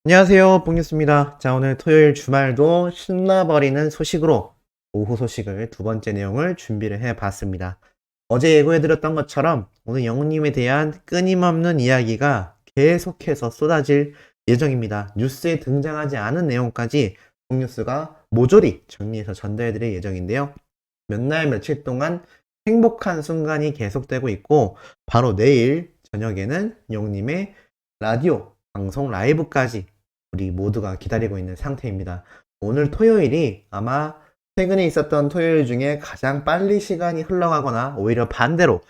안녕하세요, 봉뉴스입니다. 자, 오늘 토요일 주말도 신나버리는 소식으로 오후 소식을 두 번째 내용을 준비를 해봤습니다. 어제 예고해드렸던 것처럼 오늘 영웅님에 대한 끊임없는 이야기가 계속해서 쏟아질 예정입니다. 뉴스에 등장하지 않은 내용까지 봉뉴스가 모조리 정리해서 전달해드릴 예정인데요. 몇 날 며칠 동안 행복한 순간이 계속되고 있고 바로 내일 저녁에는 영웅님의 라디오 방송 라이브까지 우리 모두가 기다리고 있는 상태입니다. 오늘 토요일이 아마 최근에 있었던 토요일 중에 가장 빨리 시간이 흘러가거나 오히려 반대로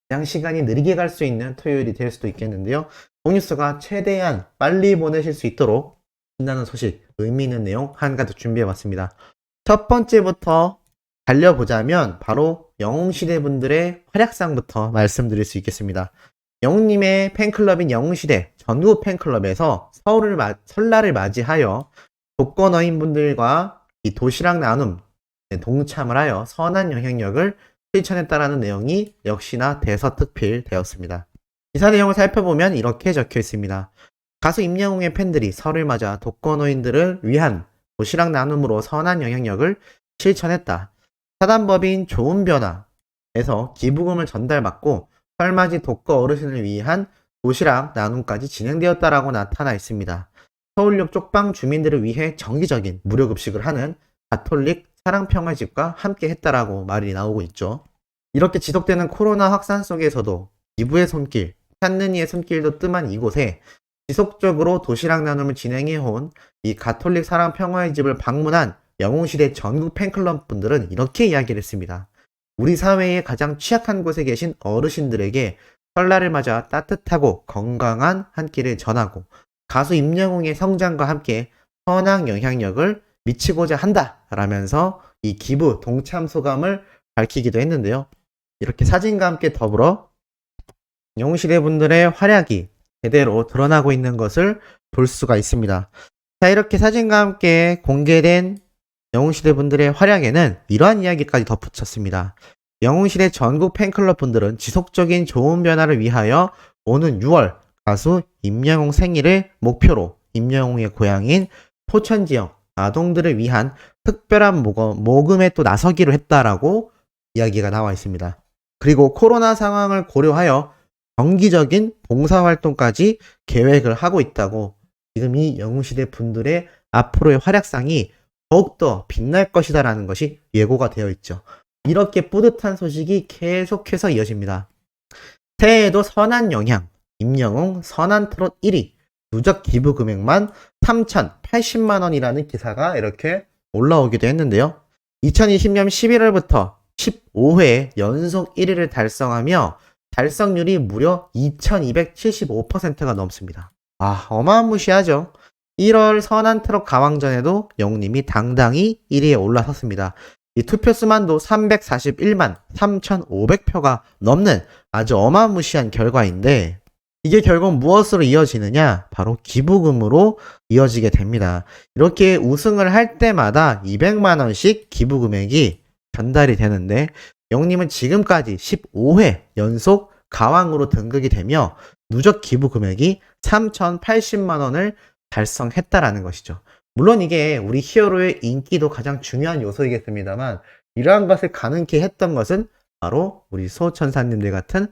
가장 시간이 느리게 갈 수 있는 토요일이 될 수도 있겠는데요. 봉뉴스가 최대한 빨리 보내실 수 있도록 신나는 소식, 의미 있는 내용 한 가득 준비해봤습니다. 첫 번째부터 달려보자면 바로 영웅시대 분들의 활약상부터 말씀드릴 수 있겠습니다. 영웅님의 팬클럽인 영웅시대 전국 팬클럽에서 설날을 맞이하여 독거노인분들과 이 도시락 나눔 동참을 하여 선한 영향력을 실천했다라는 내용이 역시나 대서특필되었습니다. 기사 내용을 살펴보면 이렇게 적혀 있습니다. 가수 임영웅의 팬들이 설을 맞아 독거노인들을 위한 도시락 나눔으로 선한 영향력을 실천했다. 사단법인 좋은 변화에서 기부금을 전달받고 설맞이 독거 어르신을 위한 도시락 나눔까지 진행되었다라고 나타나 있습니다. 서울역 쪽방 주민들을 위해 정기적인 무료급식을 하는 가톨릭 사랑평화집과 함께 했다라고 말이 나오고 있죠. 이렇게 지속되는 코로나 확산 속에서도 기부의 손길, 찾는 이의 손길도 뜸한 이곳에 지속적으로 도시락 나눔을 진행해온 이 가톨릭 사랑평화의 집을 방문한 영웅시대 전국 팬클럽 분들은 이렇게 이야기를 했습니다. 우리 사회의 가장 취약한 곳에 계신 어르신들에게 설날을 맞아 따뜻하고 건강한 한 끼를 전하고 가수 임영웅의 성장과 함께 선한 영향력을 미치고자 한다 라면서 이 기부 동참 소감을 밝히기도 했는데요. 이렇게 사진과 함께 더불어 영웅시대 분들의 활약이 제대로 드러나고 있는 것을 볼 수가 있습니다. 자, 이렇게 사진과 함께 공개된 영웅시대 분들의 활약에는 이러한 이야기까지 덧붙였습니다. 영웅시대 전국 팬클럽 분들은 지속적인 좋은 변화를 위하여 오는 6월 가수 임영웅 생일을 목표로 임영웅의 고향인 포천지역 아동들을 위한 특별한 모금에 또 나서기로 했다라고 이야기가 나와 있습니다. 그리고 코로나 상황을 고려하여 정기적인 봉사활동까지 계획을 하고 있다고 지금 이 영웅시대 분들의 앞으로의 활약상이 더욱더 빛날 것이다라는 것이 예고가 되어 있죠. 이렇게 뿌듯한 소식이 계속해서 이어집니다. 새해에도 선한 영향, 임영웅 선한 트롯 1위, 누적 기부 금액만 3,080만 원이라는 기사가 이렇게 올라오기도 했는데요. 2020년 11월부터 15회 연속 1위를 달성하며 달성률이 무려 2275%가 넘습니다. 어마무시하죠. 1월 선한 트롯 가왕전에도 영웅님이 당당히 1위에 올라섰습니다. 이 투표수만도 341만 3,500표가 넘는 아주 어마무시한 결과인데 이게 결국 무엇으로 이어지느냐? 바로 기부금으로 이어지게 됩니다. 이렇게 우승을 할 때마다 200만 원씩 기부금액이 전달이 되는데 영웅님은 지금까지 15회 연속 가왕으로 등극이 되며 누적 기부금액이 3,080만 원을 달성했다라는 것이죠. 물론 이게 우리 히어로의 인기도 가장 중요한 요소이겠습니다만 이러한 것을 가능케 했던 것은 바로 우리 수호천사님들 같은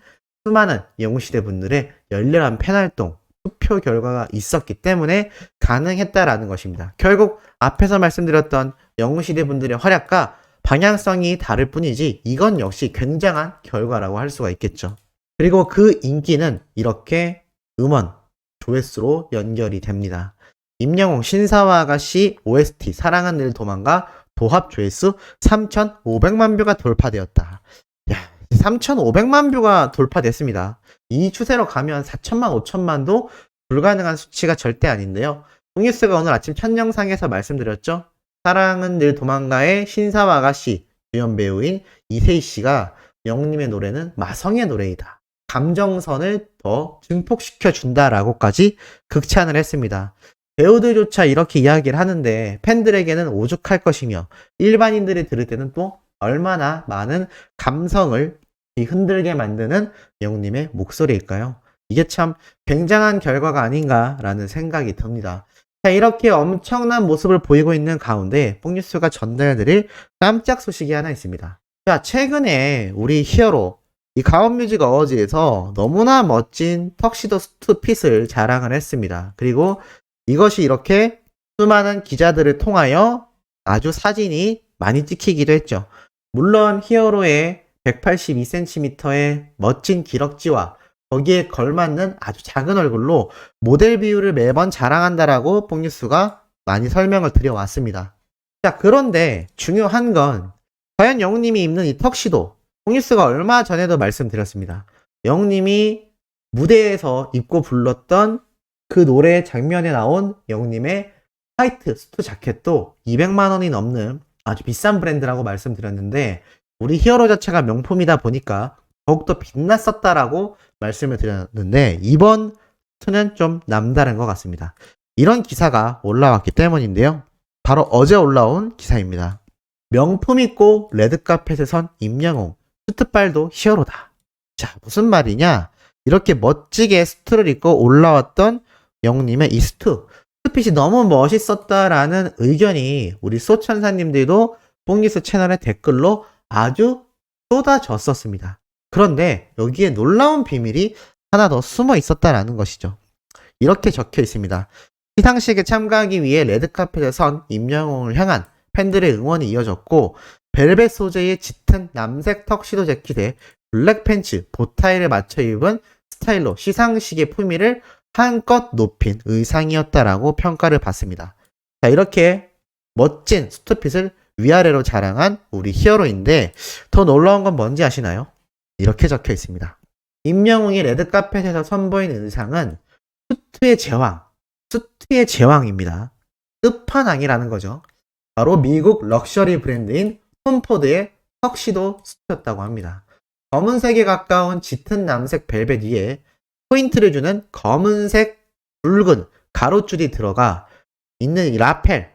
수많은 영웅시대 분들의 열렬한 팬활동, 투표 결과가 있었기 때문에 가능했다라는 것입니다. 결국 앞에서 말씀드렸던 영웅시대 분들의 활약과 방향성이 다를 뿐이지 이건 역시 굉장한 결과라고 할 수가 있겠죠. 그리고 그 인기는 이렇게 음원, 조회수로 연결이 됩니다. 임영웅 신사와 아가씨 OST 사랑은 늘 도망가 도합 조회수 3,500만 뷰가 돌파되었다. 3,500만 뷰가 돌파됐습니다. 이 추세로 가면 4천만, 5천만도 불가능한 수치가 절대 아닌데요. 홍뉴스가 오늘 아침 첫 영상에서 말씀드렸죠. 사랑은 늘 도망가의 신사와 아가씨 주연 배우인 이세희 씨가 영웅님의 노래는 마성의 노래이다. 감정선을 더 증폭시켜 준다라고까지 극찬을 했습니다. 배우들조차 이렇게 이야기를 하는데 팬들에게는 오죽할 것이며 일반인들이 들을 때는 또 얼마나 많은 감성을 흔들게 만드는 영웅님의 목소리일까요? 이게 참 굉장한 결과가 아닌가라는 생각이 듭니다. 자, 이렇게 엄청난 모습을 보이고 있는 가운데 뽕뉴스가 전달해드릴 깜짝 소식이 하나 있습니다. 자, 최근에 우리 히어로 이 가온뮤직 어워즈에서 너무나 멋진 턱시도 수트핏을 자랑을 했습니다. 그리고 이것이 이렇게 수많은 기자들을 통하여 아주 사진이 많이 찍히기도 했죠. 물론 히어로의 182cm의 멋진 기럭지와 거기에 걸맞는 아주 작은 얼굴로 모델 비율을 매번 자랑한다라고 뽕뉴스가 많이 설명을 드려왔습니다. 자, 그런데 중요한 건 과연 영웅님이 입는 이 턱시도, 뽕뉴스가 얼마 전에도 말씀드렸습니다. 영웅님이 무대에서 입고 불렀던 그 노래 장면에 나온 영웅님의 화이트 수트 자켓도 200만 원이 넘는 아주 비싼 브랜드라고 말씀드렸는데, 우리 히어로 자체가 명품이다 보니까 더욱더 빛났었다라고 말씀을 드렸는데, 이번 수트는 좀 남다른 것 같습니다. 이런 기사가 올라왔기 때문인데요. 바로 어제 올라온 기사입니다. 명품 있고 레드카펫에 선 임영웅, 수트빨도 히어로다. 자, 무슨 말이냐? 이렇게 멋지게 수트를 입고 올라왔던 영웅님의 이 수트핏이 너무 멋있었다라는 의견이 우리 소천사님들도 뽕뉴스 채널의 댓글로 아주 쏟아졌었습니다. 그런데 여기에 놀라운 비밀이 하나 더 숨어 있었다라는 것이죠. 이렇게 적혀 있습니다. 시상식에 참가하기 위해 레드카펫에 선 임영웅을 향한 팬들의 응원이 이어졌고, 벨벳 소재의 짙은 남색 턱시도 재킷에 블랙 팬츠, 보타이를 맞춰 입은 스타일로 시상식의 품위를 한껏 높인 의상이었다라고 평가를 받습니다. 자, 이렇게 멋진 수트핏을 위아래로 자랑한 우리 히어로인데, 더 놀라운 건 뭔지 아시나요? 이렇게 적혀 있습니다. 임영웅이 레드카펫에서 선보인 의상은 수트의 제왕입니다. 끝판왕이라는 거죠. 바로 미국 럭셔리 브랜드인 톰포드의 턱시도 수트였다고 합니다. 검은색에 가까운 짙은 남색 벨벳 위에 포인트를 주는 검은색 붉은 가로줄이 들어가 있는 이 라펠,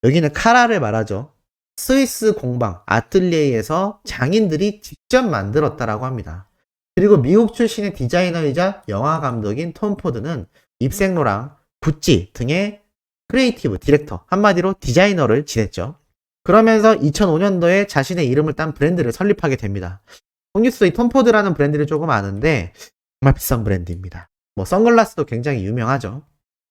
여기는 카라를 말하죠. 스위스 공방 아틀리에에서 장인들이 직접 만들었다라고 합니다. 그리고 미국 출신의 디자이너이자 영화 감독인 톰 포드는 입생로랑 구찌 등의 크리에이티브 디렉터, 한마디로 디자이너를 지냈죠. 그러면서 2005년도에 자신의 이름을 딴 브랜드를 설립하게 됩니다. 뽕뉴스 이 톰 포드라는 브랜드를 조금 아는데 정말 비싼 브랜드입니다. 뭐 선글라스도 굉장히 유명하죠.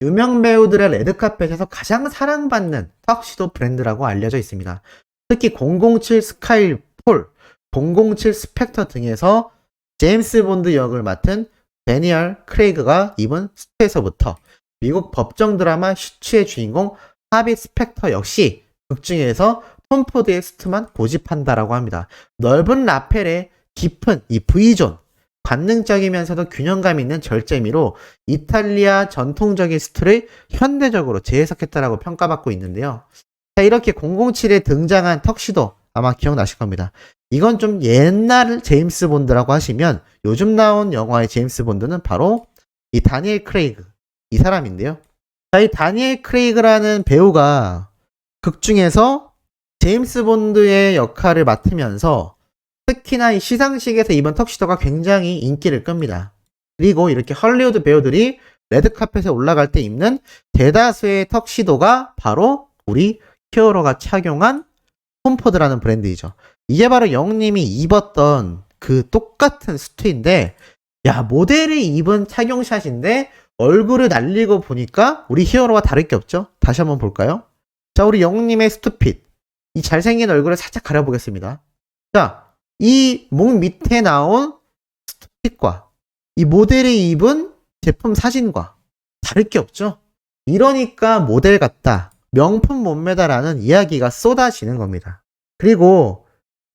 유명 배우들의 레드카펫에서 가장 사랑받는 턱시도 브랜드라고 알려져 있습니다. 특히 007 스카이폴, 007 스펙터 등에서 제임스 본드 역을 맡은 데니얼 크레이그가 입은 수트에서부터 미국 법정 드라마 슈츠의 주인공 하비 스펙터 역시 극 중에서 톰 포드의 수트만 고집한다라고 합니다. 넓은 라펠에 깊은 이 V존, 관능적이면서도 균형감 있는 절제미로 이탈리아 전통적인 스트를 현대적으로 재해석했다라고 평가받고 있는데요. 자, 이렇게 007에 등장한 턱시도 아마 기억나실 겁니다. 이건 좀 옛날 제임스 본드라고 하시면, 요즘 나온 영화의 제임스 본드는 바로 이 다니엘 크레이그, 이 사람인데요. 자, 이 다니엘 크레이그라는 배우가 극 중에서 제임스 본드의 역할을 맡으면서 특히나 이 시상식에서 입은 턱시도가 굉장히 인기를 끕니다. 그리고 이렇게 헐리우드 배우들이 레드카펫에 올라갈 때 입는 대다수의 턱시도가 바로 우리 히어로가 착용한 톰포드라는 브랜드이죠. 이게 바로 영웅님이 입었던 그 똑같은 수트인데, 야, 모델이 입은 착용샷인데 얼굴을 날리고 보니까 우리 히어로와 다를 게 없죠. 다시 한번 볼까요? 자, 우리 영웅님의 수트핏, 이 잘생긴 얼굴을 살짝 가려보겠습니다. 자, 이 목 밑에 나온 수트핏과 이 모델이 입은 제품 사진과 다를 게 없죠. 이러니까 모델 같다, 명품 몸매다라는 이야기가 쏟아지는 겁니다. 그리고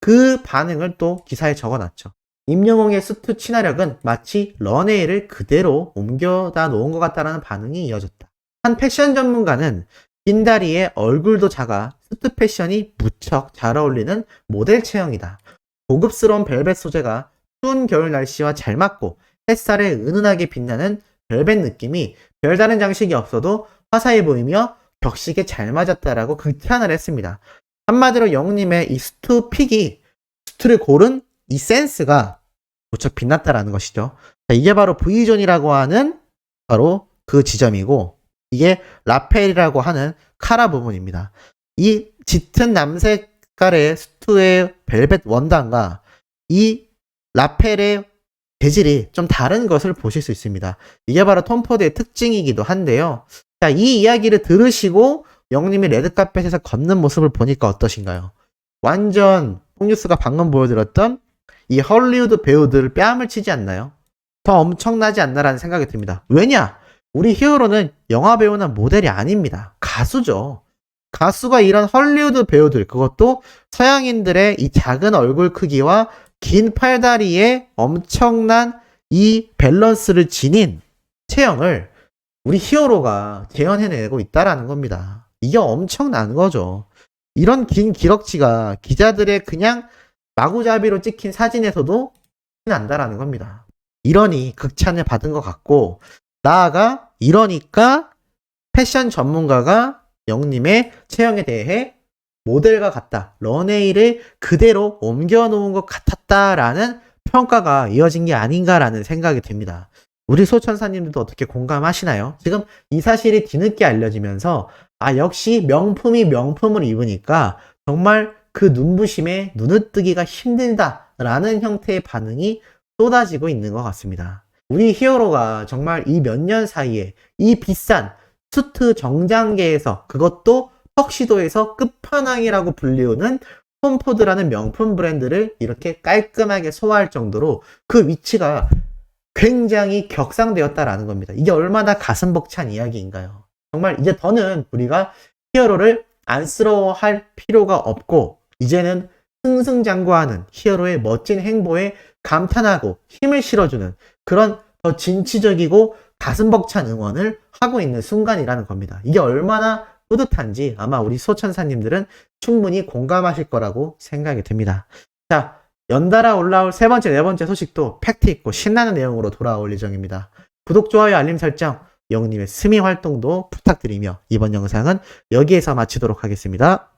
그 반응을 또 기사에 적어놨죠. 임영웅의 수트 친화력은 마치 런웨이를 그대로 옮겨다 놓은 것 같다라는 반응이 이어졌다. 한 패션 전문가는 긴 다리에 얼굴도 작아 수트 패션이 무척 잘 어울리는 모델 체형이다. 고급스러운 벨벳 소재가 추운 겨울 날씨와 잘 맞고 햇살에 은은하게 빛나는 벨벳 느낌이 별다른 장식이 없어도 화사해 보이며 격식에 잘 맞았다라고 극찬을 했습니다. 한마디로 영웅님의 이 수트픽이, 수트를 고른 이 센스가 무척 빛났다라는 것이죠. 자, 이게 바로 V존이라고 하는 바로 그 지점이고, 이게 라펠이라고 하는 카라 부분입니다. 이 짙은 남색깔의 수트의 벨벳 원단과 이 라펠의 재질이 좀 다른 것을 보실 수 있습니다. 이게 바로 톰포드의 특징이기도 한데요. 자, 이 이야기를 들으시고 영님이 레드카펫에서 걷는 모습을 보니까 어떠신가요? 완전 뽕뉴스가 방금 보여드렸던 이 헐리우드 배우들 뺨을 치지 않나요? 더 엄청나지 않나라는 생각이 듭니다. 왜냐? 우리 히어로는 영화 배우나 모델이 아닙니다. 가수죠. 가수가 이런 헐리우드 배우들, 그것도 서양인들의 이 작은 얼굴 크기와 긴 팔다리에 엄청난 이 밸런스를 지닌 체형을 우리 히어로가 재현해내고 있다라는 겁니다. 이게 엄청난 거죠. 이런 긴 기럭지가 기자들의 그냥 마구잡이로 찍힌 사진에서도 난다라는 겁니다. 이러니 극찬을 받은 것 같고, 나아가 이러니까 패션 전문가가 영님의 체형에 대해 모델과 같다, 런웨이를 그대로 옮겨놓은 것 같았다라는 평가가 이어진 게 아닌가라는 생각이 듭니다. 우리 소천사님들도 어떻게 공감하시나요? 지금 이 사실이 뒤늦게 알려지면서 역시 명품이 명품을 입으니까 정말 그 눈부심에 눈을 뜨기가 힘들다라는 형태의 반응이 쏟아지고 있는 것 같습니다. 우리 히어로가 정말 이 몇 년 사이에 이 비싼 수트 정장계에서, 그것도 턱시도에서 끝판왕이라고 불리우는 톰포드라는 명품 브랜드를 이렇게 깔끔하게 소화할 정도로 그 위치가 굉장히 격상되었다라는 겁니다. 이게 얼마나 가슴 벅찬 이야기인가요? 정말 이제 더는 우리가 히어로를 안쓰러워할 필요가 없고, 이제는 승승장구하는 히어로의 멋진 행보에 감탄하고 힘을 실어주는 그런 더 진취적이고 가슴 벅찬 응원을 하고 있는 순간이라는 겁니다. 이게 얼마나 뿌듯한지 아마 우리 소천사님들은 충분히 공감하실 거라고 생각이 듭니다. 자, 연달아 올라올 세 번째, 네 번째 소식도 팩트 있고 신나는 내용으로 돌아올 예정입니다. 구독, 좋아요, 알림 설정, 영님의 스미 활동도 부탁드리며 이번 영상은 여기에서 마치도록 하겠습니다.